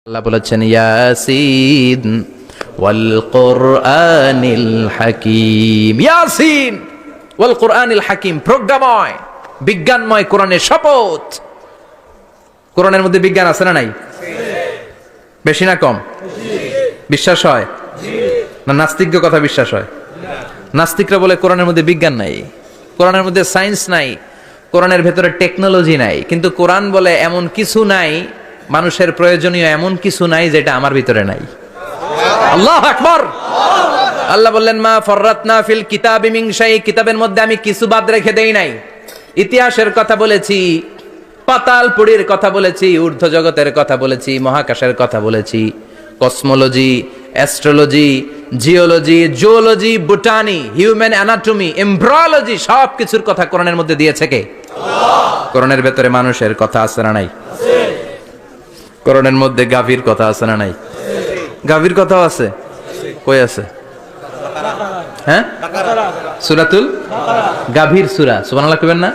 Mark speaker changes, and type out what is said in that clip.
Speaker 1: আল্লাহ বলেছেন ইয়াসিন ওয়াল কুরআনিল হাকিম। ইয়াসিন ওয়াল কুরআনিল হাকিম, প্রজ্ঞাময় বিজ্ঞানময় কোরআনের শপথ। কোরআনের মধ্যে বিজ্ঞান আছে না নাই? বেশি না কম? বিশ্বাস হয় না নাস্তিকদের কথা বিশ্বাস হয়? নাস্তিকরা বলে কোরআনের মধ্যে বিজ্ঞান নাই, কোরআনের মধ্যে সায়েন্স নাই, কোরআনের ভেতরে টেকনোলজি নাই। কিন্তু কোরআন বলে এমন কিছু নাই, মানুষের প্রয়োজনীয় এমন কিছু নাই যেটা আমার ভিতরে নাই। আল্লাহু আকবার। আল্লাহ বললেন মা ফররাতনা ফিল কিতাবি মিন শাই, কিতাবের মধ্যে আমি কিছু বাদ রেখে দেই নাই। ইতিহাসের কথা বলেছি, পাতালপুরীর কথা বলেছি, ঊর্ধ্ব জগতের কথা বলেছি, মহাকাশের কথা বলেছি, cosmology, astrology, geology, zoology, botany, human anatomy, embryology, সব কিছুর কথা কোরআনের মধ্যে দিয়েছে কে? আল্লাহ। কোরআনের ভেতরে মানুষের কথা আছে না নাই? আছে। কোরআনের মধ্যে গাভীর কথা আছে না নাই? গাভীর কথাও আছে। কই আছে? হ্যাঁ, সূরাতুল গাভীর সূরা। সুবহানাল্লাহ কইবেন না?